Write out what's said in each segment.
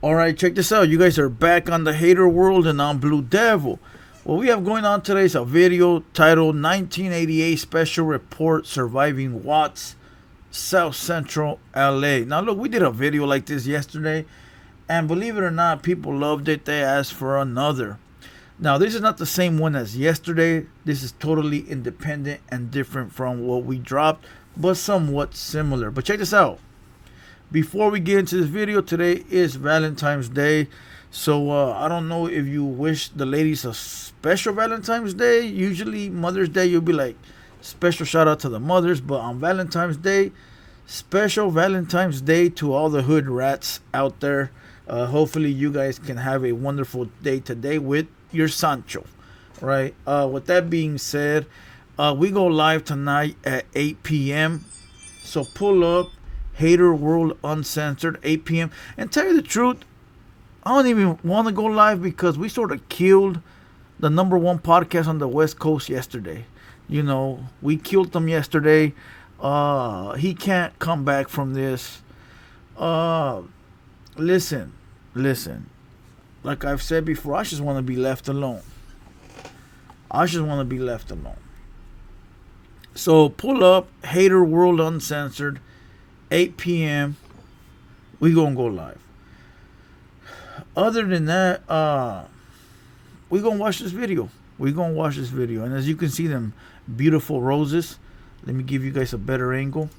Alright, check this out. You guys are back on the Hater World and I'm Blue Devil. What we have going on today is a video titled 1988 Special Report Surviving Watts, South Central LA. Now look, we did a video like this yesterday, and believe it or not, people loved it. They asked for another. Now this is not the same one as yesterday. This is totally independent and different from what we dropped, but somewhat similar. But check this out. Before we get into this video, today is Valentine's Day. So I don't know if you wish the ladies a special Valentine's Day. Usually Mother's Day you'll be like, special shout out to the mothers. But on Valentine's Day, special Valentine's Day to all the hood rats out there. Hopefully you guys can have a wonderful day today with your Sancho. Right? With that being said, we go live tonight at 8 p.m. So pull up. TheHaterWorld Uncensored, 8 p.m. And tell you the truth, I don't even want to go live because we sort of killed the #1 podcast on the West Coast yesterday. You know, we killed them yesterday. He can't come back from this. Listen. Like I've said before, I just want to be left alone. So pull up TheHaterWorld Uncensored. 8 p.m. we gonna go live. Other than that, we gonna watch this video. And as you can see, them beautiful roses. Let me give you guys a better angle.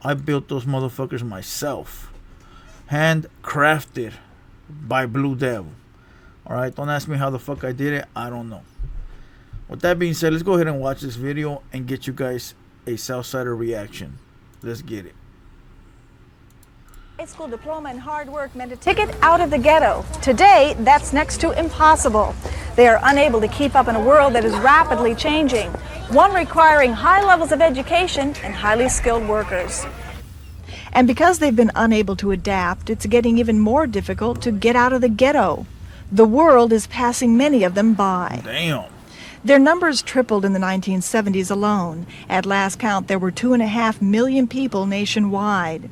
I built those motherfuckers myself, handcrafted by Blue Devil. All right, don't ask me how the fuck I did it. I don't know. With that being said, let's go ahead and watch this video and get you guys a Southsider reaction. Let's get it. High school diploma and hard work meant a ticket out of the ghetto. Today, that's next to impossible. They are unable to keep up in a world that is rapidly changing, one requiring high levels of education and highly skilled workers. And because they've been unable to adapt, it's getting even more difficult to get out of the ghetto. The world is passing many of them by. Damn. Their numbers tripled in the 1970s alone. At last count, there were 2.5 million people nationwide.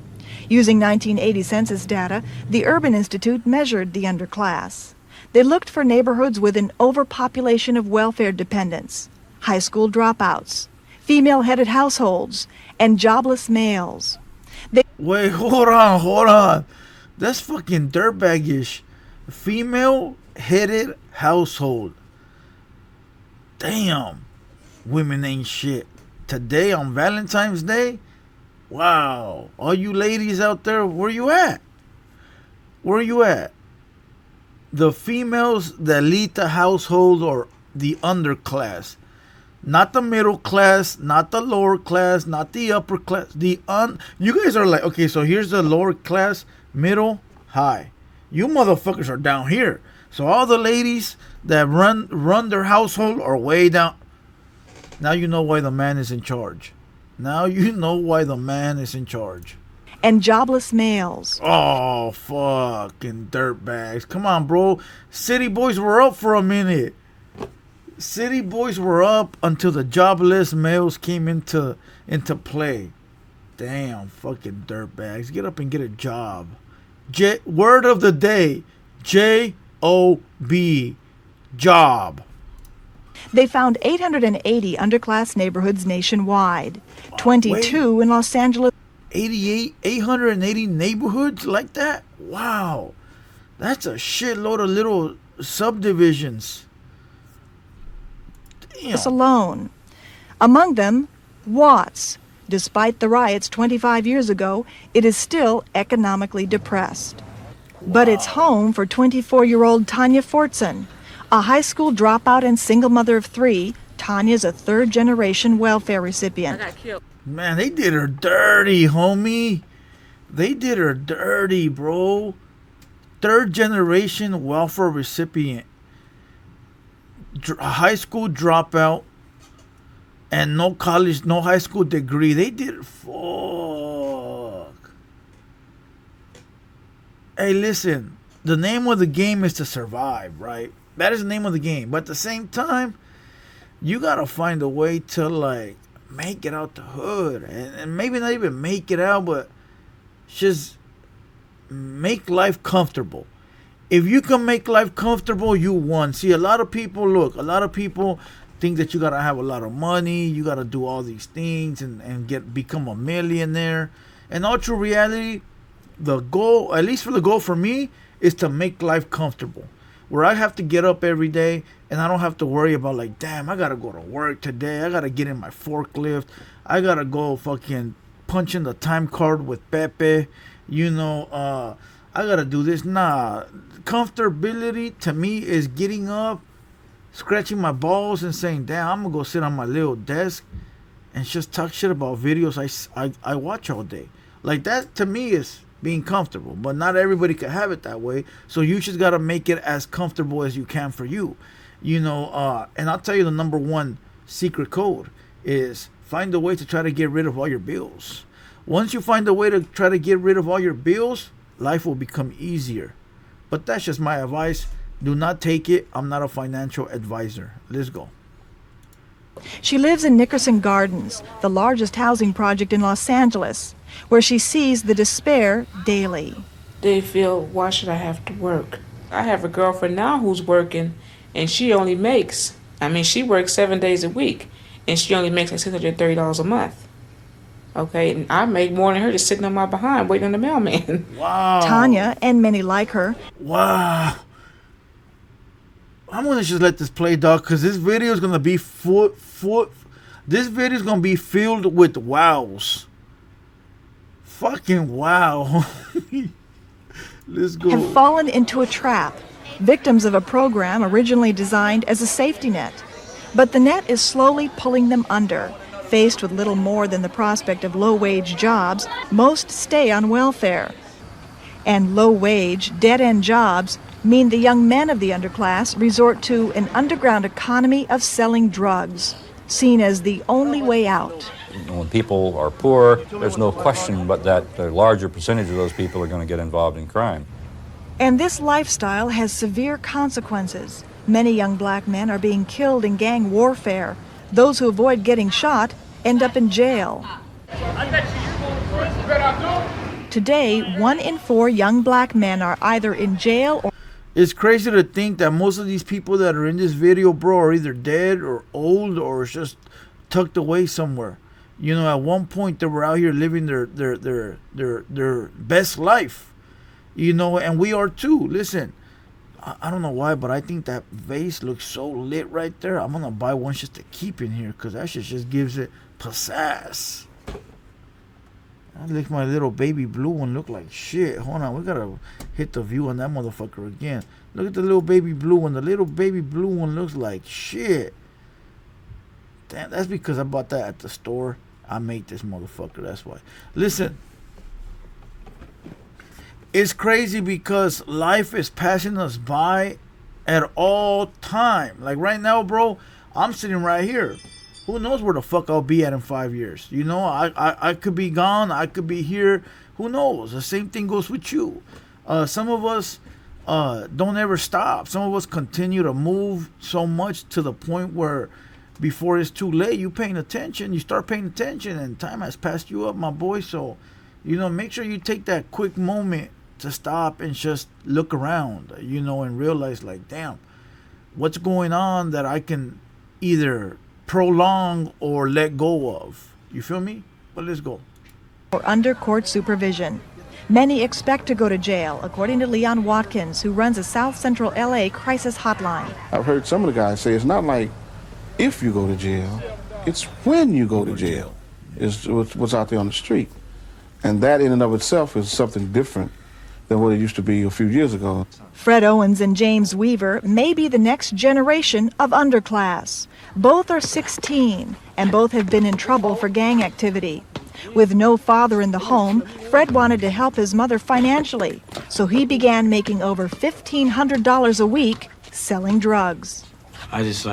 Using 1980 census data, the Urban Institute measured the underclass. They looked for neighborhoods with an overpopulation of welfare dependents, high school dropouts, female-headed households, and jobless males. Wait, hold on. That's fucking dirtbag-ish. Female-headed household. Damn, women ain't shit. Today on Valentine's Day, wow. All you ladies out there, where you at? The females that lead the household or the underclass. Not the middle class, not the lower class, not the upper class. You guys are like, okay, so here's the lower class, middle, high. You motherfuckers are down here. So all the ladies that run their household are way down. Now you know why the man is in charge. And jobless males. Oh, fucking dirtbags. Come on, bro. City boys were up for a minute. City boys were up until the jobless males came into play. Damn, fucking dirtbags. Get up and get a job. Word of the day. J-O-B. Job. They found 880 underclass neighborhoods nationwide, 22 in Los Angeles. 880 neighborhoods like that? Wow. That's a shitload of little subdivisions. Damn. Alone. Among them, Watts. Despite the riots 25 years ago, it is still economically depressed. But it's home for 24-year-old Tanya Fortson. A high school dropout and single mother of 3, Tanya's a third-generation welfare recipient. Man, they did her dirty, homie. They did her dirty, bro. Third-generation welfare recipient. A high school dropout and no college, no high school degree. They did, fuck. Hey, listen. The name of the game is to survive, right? That is the name of the game. But at the same time, you gotta find a way to, like, make it out the hood. And maybe not even make it out, but just make life comfortable. If you can make life comfortable, you won. See, a lot of people think that you gotta have a lot of money, you gotta do all these things and become a millionaire. In all true reality, the goal, at least the goal for me, is to make life comfortable. Where I have to get up every day and I don't have to worry about like, damn, I gotta go to work today. I gotta get in my forklift. I gotta go fucking punch in the time card with Pepe. I gotta do this. Nah, comfortability to me is getting up, scratching my balls and saying, damn, I'm gonna go sit on my little desk and just talk shit about videos I watch all day. Like, that to me is being comfortable, but not everybody can have it that way. So you just gotta make it as comfortable as you can for you. And I'll tell you, the number one secret code is find a way to try to get rid of all your bills. Once you find a way to try to get rid of all your bills, life will become easier. But that's just my advice. Do not take it. I'm not a financial advisor. Let's go. She lives in Nickerson Gardens, the largest housing project in Los Angeles, where she sees the despair daily. They feel, why should I have to work? I have a girlfriend now who's working, and she only makes, she works 7 days a week, and she only makes like $630 a month. Okay, and I make more than her just sitting on my behind waiting on the mailman. Wow. Tanya, and many like her. Wow. I'm gonna just let this play, dog, because this video is gonna be this video is gonna be filled with wows. Fucking wow. Let's go. Have fallen into a trap, victims of a program originally designed as a safety net. But the net is slowly pulling them under. Faced with little more than the prospect of low-wage jobs, most stay on welfare. And low-wage, dead-end jobs mean the young men of the underclass resort to an underground economy of selling drugs, seen as the only way out. When people are poor, there's no question but that a larger percentage of those people are going to get involved in crime. And this lifestyle has severe consequences. Many young black men are being killed in gang warfare. Those who avoid getting shot end up in jail. Today, 1 in 4 young black men are either in jail or... It's crazy to think that most of these people that are in this video, bro, are either dead or old or just tucked away somewhere. At one point they were out here living their best life. And we are too. Listen, I don't know why, but I think that vase looks so lit right there. I'm gonna buy one just to keep in here because that shit just gives it pizzazz. I make my little baby blue one look like shit. Hold on, we gotta hit the view on that motherfucker again. Look at the little baby blue one. The little baby blue one looks like shit. Damn, that's because I bought that at the store. I made this motherfucker, that's why. Listen, it's crazy because life is passing us by at all time. Like right now, bro, I'm sitting right here. Who knows where the fuck I'll be at in 5 years? I could be gone. I could be here. Who knows? The same thing goes with you. Some of us don't ever stop. Some of us continue to move so much to the point where before it's too late, you start paying attention, and time has passed you up, my boy. So, make sure you take that quick moment to stop and just look around, and realize, like, damn, what's going on that I can either prolong or let go of. You feel me? But let's go. Or under court supervision. Many expect to go to jail, according to Leon Watkins, who runs a South Central LA crisis hotline. I've heard some of the guys say it's not like if you go to jail, it's when you go to jail is what's out there on the street. And that in and of itself is something different than what it used to be a few years ago. Fred Owens and James Weaver may be the next generation of underclass. Both are 16, and both have been in trouble for gang activity. With no father in the home, Fred wanted to help his mother financially, so he began making over $1,500 a week selling drugs. I just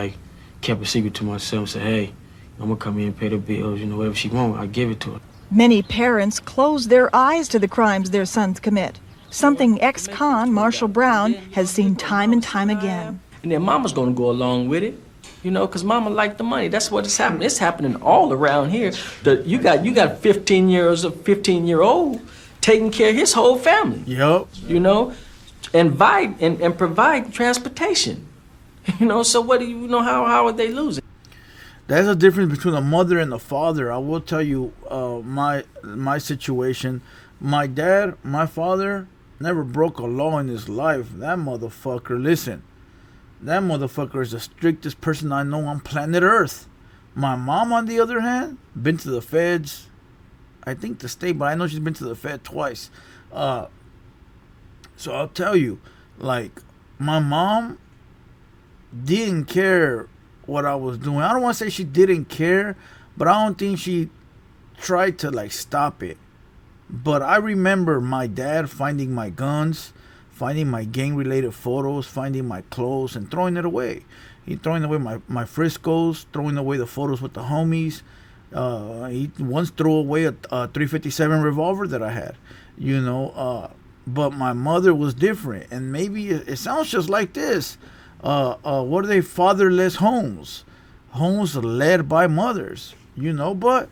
kept a secret to myself, said, hey, I'm gonna come here and pay the bills, whatever she wants, I give it to her. Many parents close their eyes to the crimes their sons commit, something ex-con Marshall Brown has seen time and time again. And then mama's gonna go along with it, because mama liked the money. That's what is happening. It's happening all around here. You got 15-year-old taking care of his whole family. Yep. You know, and provide transportation. You know, so what do you know? How are they losing? That's the difference between a mother and a father. I will tell you, my situation. My dad, my father, never broke a law in his life. That motherfucker, listen, that motherfucker is the strictest person I know on planet Earth. My mom, on the other hand, been to the feds. I think the state, but I know she's been to the Fed twice. So I'll tell you, like, my mom didn't care what I was doing. I don't want to say she didn't care, but I don't think she tried to, like, stop it. But I remember my dad finding my guns, finding my gang-related photos, finding my clothes, and throwing it away. He throwing away my Friscos, throwing away the photos with the homies. He once threw away a 357 revolver that I had, you know. But my mother was different, and maybe it sounds just like this. What are they? Fatherless homes, homes led by mothers, you know. But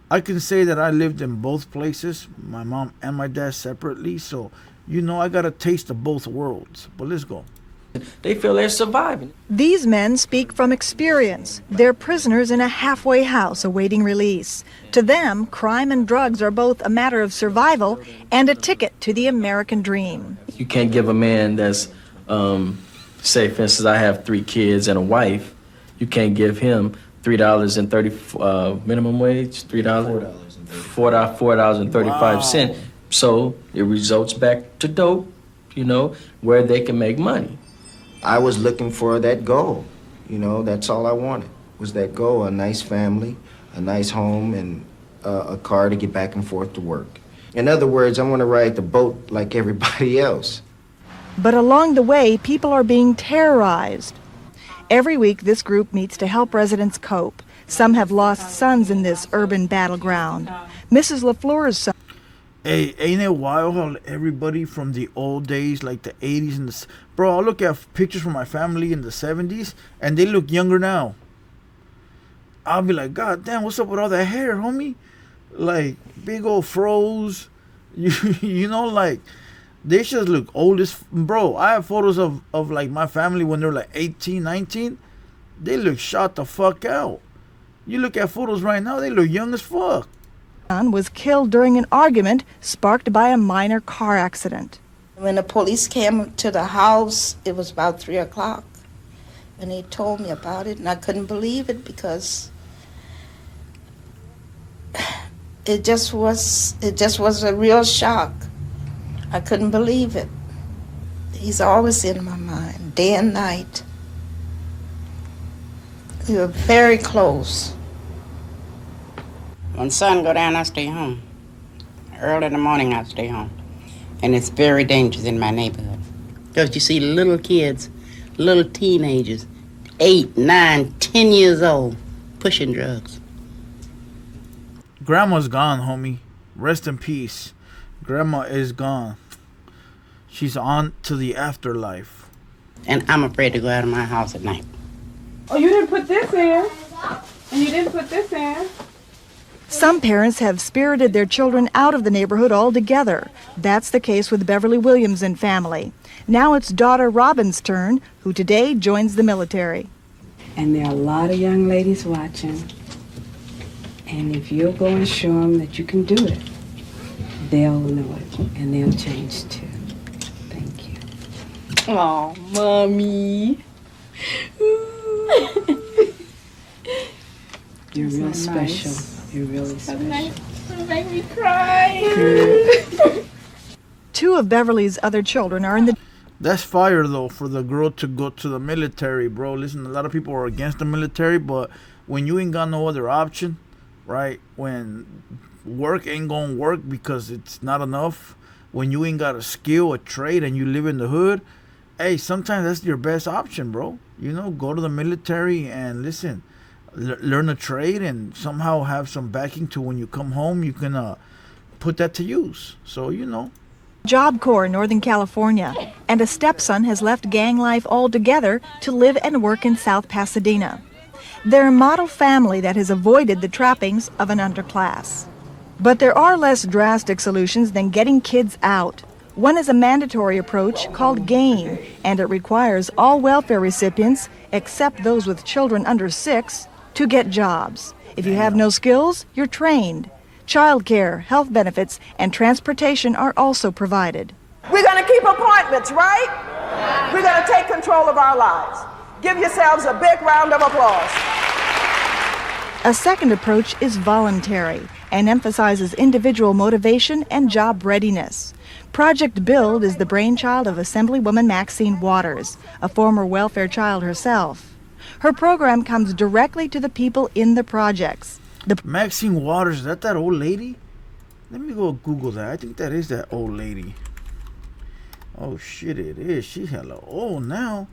I can say that I lived in both places, my mom and my dad separately. So, you know, I got a taste of both worlds. But let's go. They feel they're surviving. These men speak from experience. They're prisoners in a halfway house awaiting release. To them, crime and drugs are both a matter of survival and a ticket to the American dream. You can't give a man that's, say, for instance, I have 3 kids and a wife. You can't give him $3.30 minimum wage, $4.35. Wow. So it results back to dope, you know, where they can make money. I was looking for that goal, you know, that's all I wanted, was that goal, a nice family, a nice home, and a car to get back and forth to work. In other words, I want to ride the boat like everybody else. But along the way, people are being terrorized. Every week, this group meets to help residents cope. Some have lost sons in this urban battleground. Mrs. LaFleur's son. Hey, ain't it wild how everybody from the old days, like the 80s and the... Bro, I look at pictures from my family in the 70s, and they look younger now. I'll be like, God damn, what's up with all that hair, homie? Like, big old froze. You know, like, they just look old as... Bro, I have photos of like, my family when they're, like, 18, 19. They look shot the fuck out. You look at photos right now, they look young as fuck. Was killed during an argument sparked by a minor car accident. When the police came to the house, it was about 3 o'clock, and they told me about it, and I couldn't believe it because it just was a real shock. I couldn't believe it. He's always in my mind, day and night. We were very close. When sun go down, I stay home. Early in the morning, I stay home. And it's very dangerous in my neighborhood. Because you see little kids, little teenagers, 8, 9, 10 years old, pushing drugs. Grandma's gone, homie. Rest in peace. Grandma is gone. She's on to the afterlife. And I'm afraid to go out of my house at night. Oh, you didn't put this in. And you didn't put this in. Some parents have spirited their children out of the neighborhood altogether. That's the case with Beverly Williams and family. Now it's daughter Robin's turn, who today joins the military. And there are a lot of young ladies watching. And if you'll go and show them that you can do it, they'll know it and they'll change too. Thank you. Oh, Mommy. You're real special. You're really special. It'll make me cry. Two of Beverly's other children are in the... That's fire, though, for the girl to go to the military, bro. Listen, a lot of people are against the military, but when you ain't got no other option, right? When work ain't gonna work because it's not enough, when you ain't got a skill, a trade, and you live in the hood, hey, sometimes that's your best option, bro. You know, go to the military and listen, learn a trade and somehow have some backing to when you come home, you can put that to use. So, you know. Job Corps, Northern California, and a stepson has left gang life altogether to live and work in South Pasadena. They're a model family that has avoided the trappings of an underclass. But there are less drastic solutions than getting kids out. One is a mandatory approach called GAIN, and it requires all welfare recipients, except those with children under 6, to get jobs. If you have no skills, you're trained. Childcare, health benefits, and transportation are also provided. We're going to keep appointments, right? We're going to take control of our lives. Give yourselves a big round of applause. A second approach is voluntary and emphasizes individual motivation and job readiness. Project Build is the brainchild of Assemblywoman Maxine Waters, a former welfare child herself. Her program comes directly to the people in the projects. Maxine Waters, is that old lady? Let me go Google that. I think that is that old lady. Oh shit, it is. She's hella old now.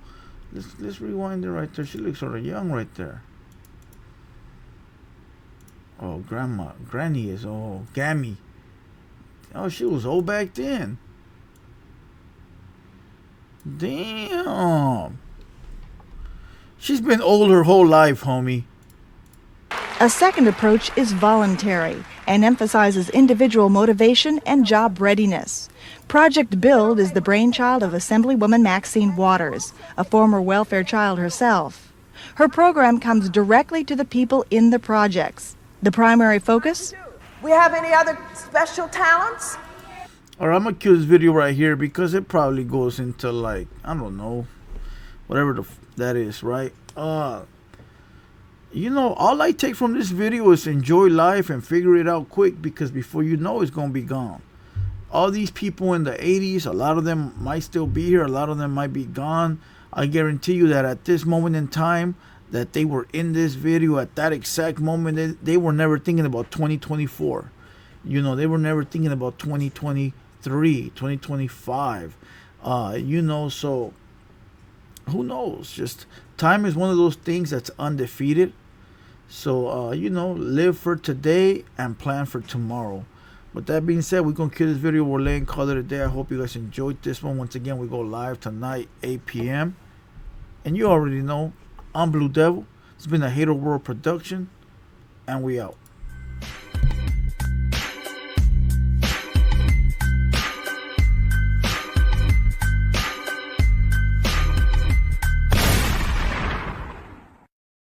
Let's rewind it right there. She looks sort of young right there. Oh, Granny is old. Gammy. Oh, she was old back then. Damn. She's been old her whole life, homie. A second approach is voluntary and emphasizes individual motivation and job readiness. Project Build is the brainchild of Assemblywoman Maxine Waters, a former welfare child herself. Her program comes directly to the people in the projects. The primary focus? We have any other special talents? Alright, I'm gonna kill this video right here because it probably goes into like, I don't know, whatever that is, right? You know, all I take from this video is enjoy life and figure it out quick, because before you know it's gonna be gone. All these people in the 80s, a lot of them might still be here, a lot of them might be gone. I guarantee you that at this moment in time that they were in this video, at that exact moment, they were never thinking about 2024. You know, they were never thinking about 2023, 2025. You know, so who knows? Just time is one of those things that's undefeated. So, you know, live for today and plan for tomorrow. With that being said, we're going to kill this video. We're laying call it a day. I hope you guys enjoyed this one. Once again, we go live tonight, 8 p.m. And you already know, I'm Blue Devil. It's been a Hater World production, and we out.